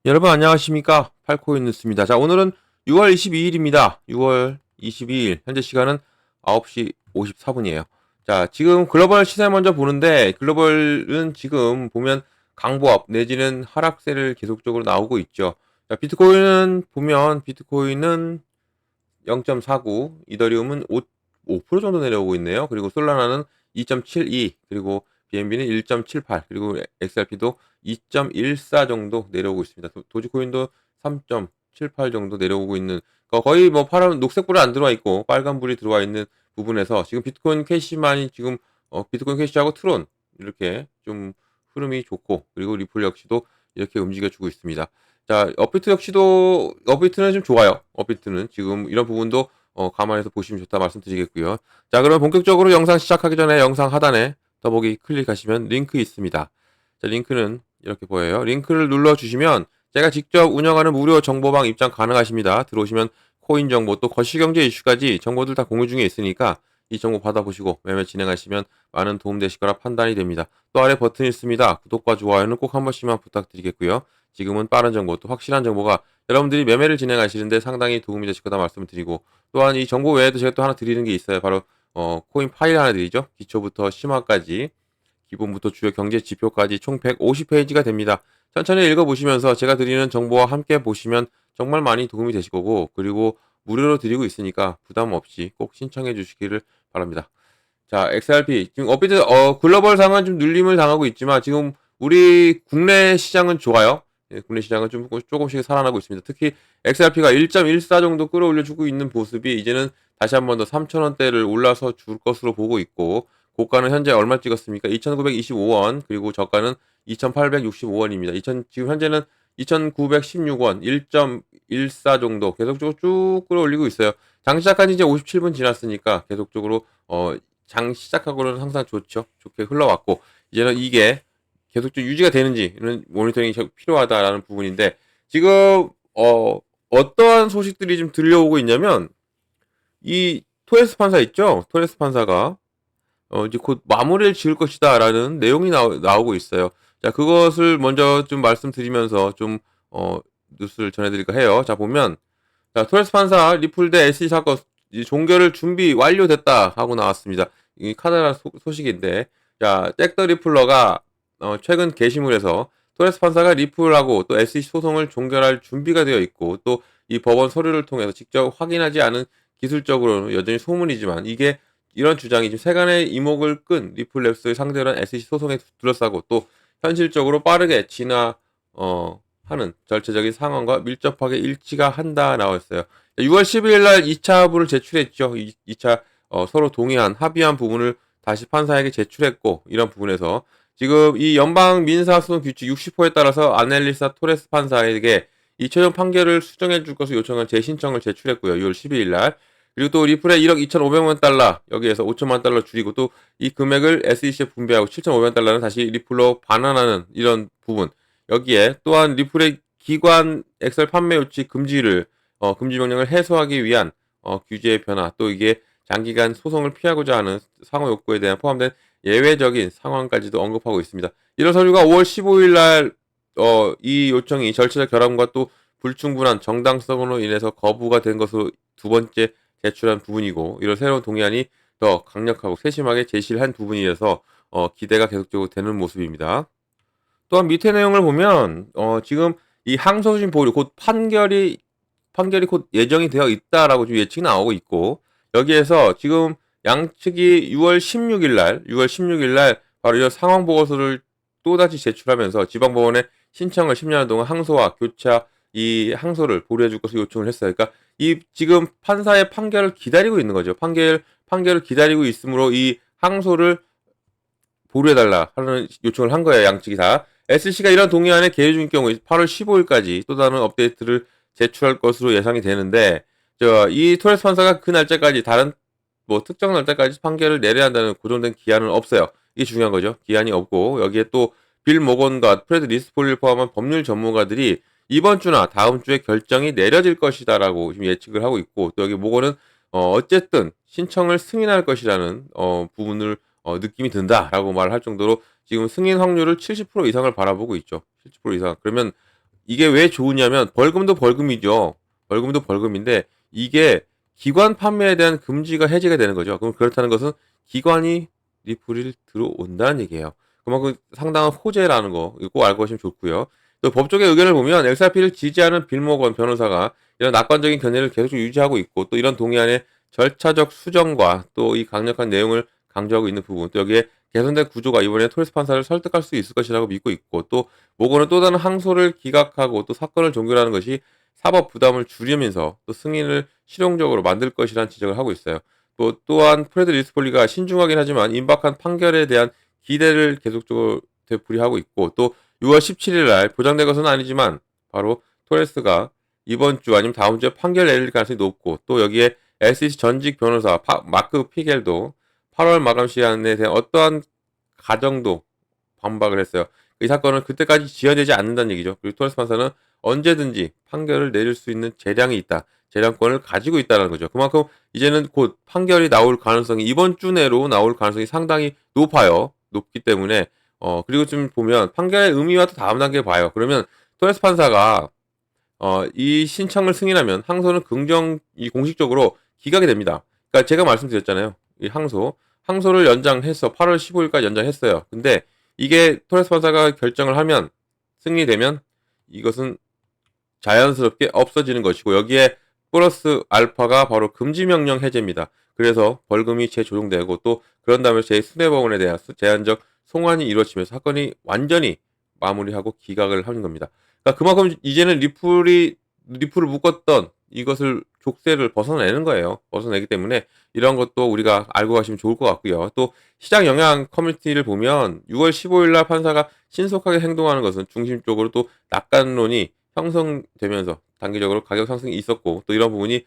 여러분 안녕하십니까? 팔코인 뉴스입니다. 자, 오늘은 6월 22일입니다. 6월 22일 현재 시간은 9시 54분이에요. 자, 지금 글로벌 시세 먼저 보는데 글로벌은 지금 보면 강보합 내지는 하락세를 계속적으로 나오고 있죠. 자, 비트코인은 보면 비트코인은 0.49, 이더리움은 5% 정도 내려오고 있네요. 그리고 솔라나는 2.72, 그리고 BNB는 1.78, 그리고 XRP도 2.14 정도 내려오고 있습니다. 도지코인도 3.78 정도 내려오고 있는, 거의 뭐 파란 녹색불이 안 들어와 있고 빨간불이 들어와 있는 부분에서 지금 비트코인 캐시만이 지금 비트코인 캐시하고 트론 이렇게 좀 흐름이 좋고, 그리고 리플 역시도 이렇게 움직여주고 있습니다. 자, 업비트 역시도 업비트는 좀 좋아요. 업비트는 지금 이런 부분도 감안해서 보시면 좋다 말씀드리겠고요. 자, 그럼 본격적으로 영상 시작하기 전에 영상 하단에 더보기 클릭하시면 링크 있습니다. 자, 링크는 이렇게 보여요. 링크를 눌러주시면 제가 직접 운영하는 무료 정보방 입장 가능하십니다. 들어오시면 코인 정보 또 거시경제 이슈까지 정보들 다 공유 중에 있으니까 이 정보 받아보시고 매매 진행하시면 많은 도움 되실 거라 판단이 됩니다. 또 아래 버튼이 있습니다. 구독과 좋아요는 꼭 한 번씩만 부탁드리겠고요. 지금은 빠른 정보 또 확실한 정보가 여러분들이 매매를 진행하시는데 상당히 도움이 되실 거다 말씀을 드리고, 또한 이 정보 외에도 제가 또 하나 드리는 게 있어요. 바로 코인 파일 하나 드리죠. 기초부터 심화까지, 기본부터 주요 경제 지표까지 총 150페이지가 됩니다. 천천히 읽어보시면서 제가 드리는 정보와 함께 보시면 정말 많이 도움이 되실 거고, 그리고 무료로 드리고 있으니까 부담 없이 꼭 신청해 주시기를 바랍니다. 자, XRP 지금 업비트 글로벌 상은 좀 눌림을 당하고 있지만 지금 우리 국내 시장은 좋아요. 예, 국내 시장은 좀 조금씩 살아나고 있습니다. 특히 XRP가 1.14 정도 끌어올려주고 있는 모습이 이제는 다시 한 번 더 3,000원대를 올라서 줄 것으로 보고 있고, 고가는 현재 얼마 찍었습니까? 2,925원, 그리고 저가는 2,865원입니다. 지금 현재는 2,916원, 1.14 정도 계속적으로 쭉 끌어올리고 있어요. 장 시작한 지 이제 57분 지났으니까 계속적으로 장 시작하고는 항상 좋죠. 좋게 흘러왔고, 이제는 이게 계속 좀 유지가 되는지는 모니터링이 필요하다라는 부분인데, 지금 어떠한 소식들이 좀 들려오고 있냐면, 이 토레스 판사 있죠? 토레스 판사가 이제 곧 마무리를 지을 것이다라는 내용이 나오고 있어요. 자, 그것을 먼저 좀 말씀드리면서 좀 뉴스를 전해드릴까 해요. 자, 보면, 자, 토레스 판사 리플 대 SE 사건 종결을 준비 완료됐다 하고 나왔습니다. 이 카나다 소식인데, 자, 잭더 리플러가 최근 게시물에서 토레스 판사가 리플하고 또 SE 소송을 종결할 준비가 되어 있고, 또 이 법원 서류를 통해서 직접 확인하지 않은 기술적으로는 여전히 소문이지만, 이게 이런 주장이 지금 세간의 이목을 끈 리플랩스의 상대로 한 SEC 소송에 둘러싸고, 또 현실적으로 빠르게 하는 절차적인 상황과 밀접하게 일치가 한다 나와 있어요. 6월 12일 날 2차 부를 제출했죠. 2차 서로 동의한 합의한 부분을 다시 판사에게 제출했고, 이런 부분에서 지금 이 연방 민사소송 규칙 60호에 따라서 아넬리사 토레스 판사에게 이 최종 판결을 수정해 줄 것을 요청한 재신청을 제출했고요. 6월 12일 날. 그리고 또 리플의 1억 2,500만 달러, 여기에서 5천만 달러 줄이고, 또 이 금액을 SEC에 분배하고 7,500만 달러는 다시 리플로 반환하는 이런 부분. 여기에 또한 리플의 기관 엑셀 판매 유치 금지 명령을 해소하기 위한 규제의 변화, 또 이게 장기간 소송을 피하고자 하는 상호 욕구에 대한 포함된 예외적인 상황까지도 언급하고 있습니다. 이런 서류가 5월 15일 날 이 요청이 절차적 결함과 또 불충분한 정당성으로 인해서 거부가 된 것으로 두 번째 제출한 부분이고, 이런 새로운 동의안이 더 강력하고 세심하게 제시를 한 부분이라서 기대가 계속적으로 되는 모습입니다. 또한 밑에 내용을 보면 지금 이 항소심 보류 곧 판결이 곧 예정이 되어 있다라고 지금 예측이 나오고 있고, 여기에서 지금 양측이 6월 16일 날 바로 이 상황 보고서를 또다시 제출하면서 지방법원에 신청을 10년 동안 항소와 교차 이 항소를 보류해 줄 것을 요청을 했어요. 그러니까 이 지금 판사의 판결을 기다리고 있는 거죠. 판결을 기다리고 있으므로 이 항소를 보류해달라 하는 요청을 한 거예요. 양측이 다. SC가 이런 동의안에 계류 중인 경우 8월 15일까지 또 다른 업데이트를 제출할 것으로 예상이 되는데, 이 토레스 판사가 그 날짜까지 다른 뭐 특정 날짜까지 판결을 내려야 한다는 고정된 기한은 없어요. 이게 중요한 거죠. 기한이 없고, 여기에 또 빌 모건과 프레드 리스폴리를 포함한 법률 전문가들이 이번 주나 다음 주에 결정이 내려질 것이다라고 지금 예측을 하고 있고, 또 여기 모건은 어쨌든 신청을 승인할 것이라는 부분을 느낌이 든다라고 말을 할 정도로 지금 승인 확률을 70% 이상을 바라보고 있죠. 70% 이상. 그러면 이게 왜 좋으냐면 벌금도 벌금이죠. 벌금도 벌금인데 이게 기관 판매에 대한 금지가 해제가 되는 거죠. 그럼 그렇다는 것은 기관이 리플이 들어온다는 얘기예요. 그만큼 상당한 호재라는 거 이거 꼭 알고 가시면 좋고요. 또 법조계 의견을 보면 XRP를 지지하는 빌 모건 변호사가 이런 낙관적인 견해를 계속 유지하고 있고 또 이런 동의안의 절차적 수정과 또 이 강력한 내용을 강조하고 있는 부분 또 여기에 개선된 구조가 이번에 토레스 판사를 설득할 수 있을 것이라고 믿고 있고 또 모건은 또 다른 항소를 기각하고 또 사건을 종결하는 것이 사법 부담을 줄이면서 또 승인을 실용적으로 만들 것이라는 지적을 하고 있어요. 또한 프레드 리스폴리가 신중하긴 하지만 임박한 판결에 대한 기대를 계속적으로 되풀이하고 있고 또 6월 17일 날 보장된 것은 아니지만 바로 토레스가 이번 주 아니면 다음 주에 판결 내릴 가능성이 높고 또 여기에 SEC 전직 변호사 마크 피겔도 8월 마감 시한에 대한 어떠한 가정도 반박을 했어요. 이 사건은 그때까지 지연되지 않는다는 얘기죠. 그리고 토레스 판사는 언제든지 판결을 내릴 수 있는 재량이 있다. 재량권을 가지고 있다는 거죠. 그만큼 이제는 곧 판결이 나올 가능성이 이번 주 내로 나올 가능성이 상당히 높아요. 높기 때문에 그리고 좀 보면 판결의 의미와 또 다음 단계 봐요. 그러면 토레스 판사가 이 신청을 승인하면 항소는 이 공식적으로 기각이 됩니다. 그러니까 제가 말씀드렸잖아요. 이 항소를 연장해서 8월 15일까지 연장했어요. 근데 이게 토레스 판사가 결정을 하면 승리되면 이것은 자연스럽게 없어지는 것이고 여기에 플러스 알파가 바로 금지명령 해제입니다. 그래서 벌금이 재조정되고 또 그런 다음에 제 손해법원에 대한 제한적 송환이 이루어지면서 사건이 완전히 마무리하고 기각을 하는 겁니다. 그러니까 그만큼 이제는 리플을 묶었던 이것을 족쇄를 벗어내는 거예요. 벗어내기 때문에 이런 것도 우리가 알고 가시면 좋을 것 같고요. 또 시장 영향 커뮤니티를 보면 6월 15일 날 판사가 신속하게 행동하는 것은 중심적으로 또 낙관론이 형성되면서 단기적으로 가격 상승이 있었고 또 이런 부분이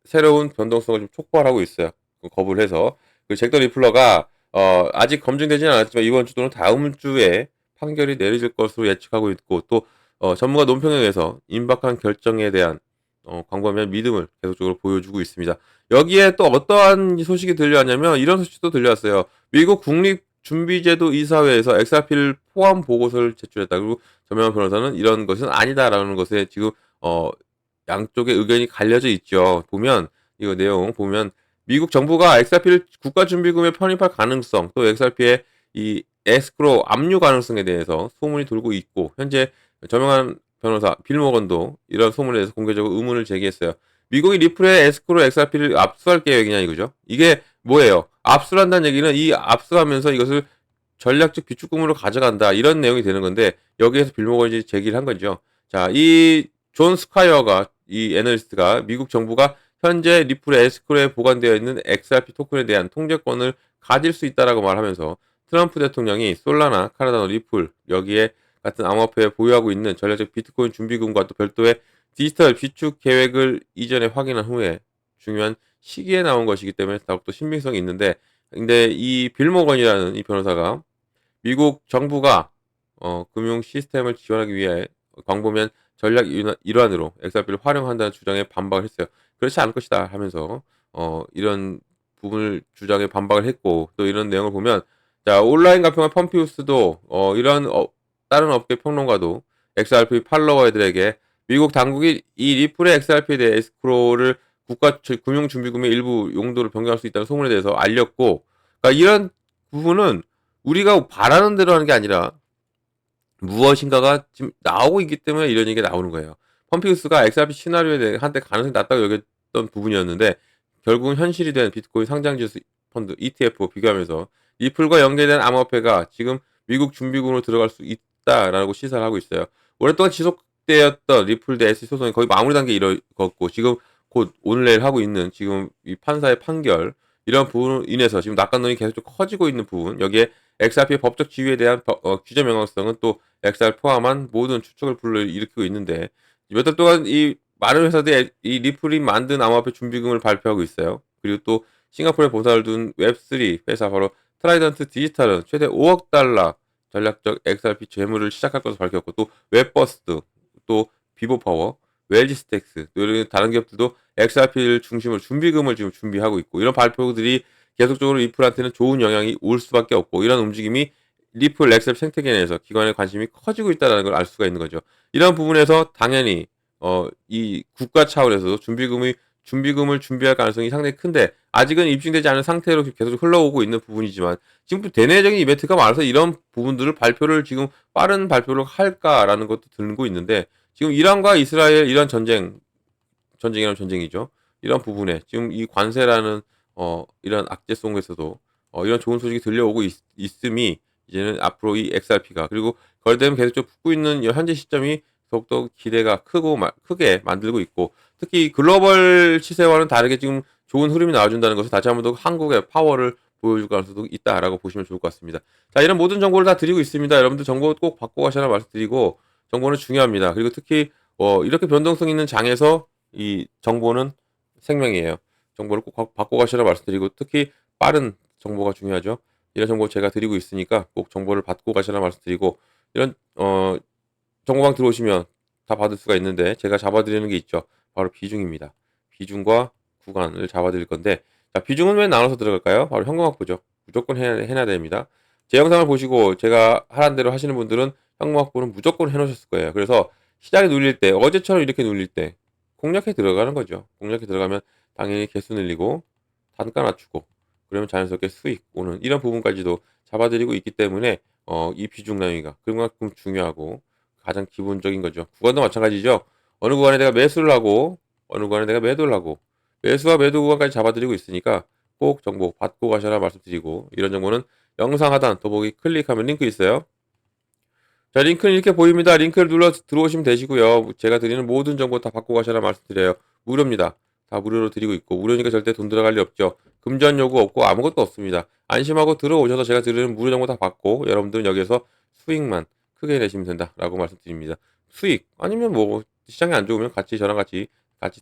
새로운 변동성을 좀 촉발하고 있어요. 거부를 해서 그 잭더 리플러가 아직 검증되지는 않았지만 이번 주 또는 다음 주에 판결이 내려질 것으로 예측하고 있고 또 전문가 논평에 의해서 임박한 결정에 대한 광범위한 믿음을 계속적으로 보여주고 있습니다. 여기에 또 어떠한 소식이 들려왔냐면 이런 소식도 들려왔어요. 미국 국립준비제도 이사회에서 XRP를 포함 보고서를 제출했다. 그리고 전명환 변호사는 이런 것은 아니다라는 것에 지금 양쪽의 의견이 갈려져 있죠. 보면 이거 내용 보면 미국 정부가 XRP를 국가준비금에 편입할 가능성 또 XRP의 이 에스크로 압류 가능성에 대해서 소문이 돌고 있고 현재 저명한 변호사 빌 모건도 이런 소문에 대해서 공개적으로 의문을 제기했어요. 미국이 리플의 에스크로 XRP를 압수할 계획이냐 이거죠. 이게 뭐예요? 압수한다는 얘기는 이 압수하면서 이것을 전략적 비축금으로 가져간다 이런 내용이 되는 건데 여기에서 빌 모건이 제기를 한 거죠. 자, 이 존 스콰이어가 이 애널리스트가 미국 정부가 현재 리플의 에스크로에 보관되어 있는 XRP 토큰에 대한 통제권을 가질 수 있다라고 말하면서 트럼프 대통령이 솔라나, 카르다노, 리플 여기에 같은 암호화폐에 보유하고 있는 전략적 비트코인 준비금과 또 별도의 디지털 비축 계획을 이전에 확인한 후에 중요한 시기에 나온 것이기 때문에 더욱더 신빙성이 있는데 근데 이 빌 모건이라는 이 변호사가 미국 정부가 금융 시스템을 지원하기 위해 광범위한 전략 일환으로 XRP를 활용한다는 주장에 반박을 했어요. 그렇지 않을 것이다 하면서 이런 부분을 주장에 반박을 했고 또 이런 내용을 보면 자 온라인 가평한 펌피우스도 이런 다른 업계 평론가도 XRP 팔로워들에게 미국 당국이 이 리플의 XRP에 대해 에스크로를 국가 금융준비금의 일부 용도로 변경할 수 있다는 소문에 대해서 알렸고 그러니까 이런 부분은 우리가 바라는 대로 하는 게 아니라 무엇인가가 지금 나오고 있기 때문에 이런 얘기가 나오는 거예요. 펌피우스가 XRP 시나리오에 대해 한때 가능성이 낮다고 여겼던 부분이었는데 결국은 현실이 된 비트코인 상장지수 펀드 ETF 비교하면서 리플과 연계된 암호화폐가 지금 미국 준비금으로 들어갈 수 있다라고 시사를 하고 있어요. 오랫동안 지속되었던 리플 대 SC 소송이 거의 마무리 단계에 이르렀고 지금 곧 오늘 내일 하고 있는 지금 이 판사의 판결 이런 부분으로 인해서 지금 낙관론이 계속 좀 커지고 있는 부분 여기에 XRP의 법적 지위에 대한 규제 명확성은 또 XR 포함한 모든 추측을 불러일으키고 있는데 몇 달 동안 이 많은 회사들이 이 리플이 만든 암호화폐 준비금을 발표하고 있어요. 그리고 또 싱가포르에 본사를 둔 웹3 회사 바로 트라이던트 디지털은 최대 5억 달러 전략적 XRP 재무를 시작할 것으로 밝혔고 또 웹버스트 또 비보파워 웰지스텍스 또 이런 다른 기업들도 XRP를 중심으로 준비금을 지금 준비하고 있고 이런 발표들이 계속적으로 리플한테는 좋은 영향이 올 수밖에 없고 이런 움직임이 리플, 엑셀 생태계 내에서 기관의 관심이 커지고 있다는 걸 알 수가 있는 거죠. 이런 부분에서 당연히 이 국가 차원에서도 준비금을 준비할 가능성이 상당히 큰데 아직은 입증되지 않은 상태로 계속 흘러오고 있는 부분이지만 지금 대내적인 이벤트가 많아서 이런 부분들을 발표를 지금 빠른 발표를 할까라는 것도 들고 있는데 지금 이란과 이스라엘 이런 전쟁이라는 전쟁이죠. 이런 부분에 지금 이 관세라는 이런 악재 속에서도 이런 좋은 소식이 들려오고 있음이 이제는 앞으로 이 XRP가 그리고 걸되면 계속 좀 붙고 있는 이 현재 시점이 더욱더 기대가 크게 만들고 있고 특히 글로벌 시세와는 다르게 지금 좋은 흐름이 나와준다는 것을 다시 한번 더 한국의 파워를 보여줄 가능성도 있다라고 보시면 좋을 것 같습니다. 자, 이런 모든 정보를 다 드리고 있습니다. 여러분들 정보 꼭 받고 가시라 말씀드리고 정보는 중요합니다. 그리고 특히 이렇게 변동성 있는 장에서 이 정보는 생명이에요. 정보를 꼭 받고 가시라 말씀드리고 특히 빠른 정보가 중요하죠. 이런 정보 제가 드리고 있으니까 꼭 정보를 받고 가시라 말씀드리고 이런 정보방 들어오시면 다 받을 수가 있는데 제가 잡아드리는 게 있죠. 바로 비중입니다. 비중과 구간을 잡아드릴 건데 자, 비중은 왜 나눠서 들어갈까요? 바로 현금확보죠. 무조건 해놔야 됩니다. 제 영상을 보시고 제가 하라는 대로 하시는 분들은 현금확보는 무조건 해놓으셨을 거예요. 그래서 시장에 눌릴 때 어제처럼 이렇게 눌릴 때 공략해 들어가는 거죠. 공략해 들어가면 당연히 개수 늘리고 단가 낮추고 그러면 자연스럽게 수익 오는 이런 부분까지도 잡아드리고 있기 때문에 이 비중 나누기가 그만큼 중요하고 가장 기본적인 거죠. 구간도 마찬가지죠. 어느 구간에 내가 매수를 하고 어느 구간에 내가 매도를 하고 매수와 매도 구간까지 잡아드리고 있으니까 꼭 정보 받고 가셔라 말씀드리고 이런 정보는 영상 하단 더보기 클릭하면 링크 있어요. 자, 링크는 이렇게 보입니다. 링크를 눌러 들어오시면 되시고요. 제가 드리는 모든 정보 다 받고 가셔라 말씀드려요. 무료입니다. 다 무료로 드리고 있고 무료니까 절대 돈 들어갈 일 없죠. 금전 요구 없고 아무것도 없습니다. 안심하고 들어오셔서 제가 드리는 무료 정보 다 받고 여러분들은 여기에서 수익만 크게 내시면 된다라고 말씀드립니다. 수익 아니면 뭐 시장이 안 좋으면 같이 저랑 같이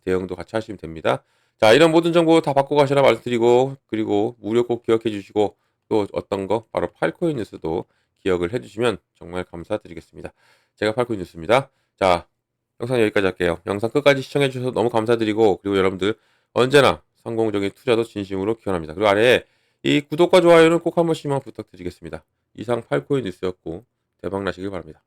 대응도 같이 하시면 됩니다. 자, 이런 모든 정보 다 받고 가시라 말씀드리고 그리고 무료 꼭 기억해 주시고 또 어떤 거 바로 팔코인 뉴스도 기억을 해주시면 정말 감사드리겠습니다. 제가 팔코인 뉴스입니다. 자, 영상 여기까지 할게요. 영상 끝까지 시청해 주셔서 너무 감사드리고 그리고 여러분들 언제나 성공적인 투자도 진심으로 기원합니다. 그리고 아래에 이 구독과 좋아요는 꼭 한 번씩만 부탁드리겠습니다. 이상 팔코인 뉴스였고 대박 나시길 바랍니다.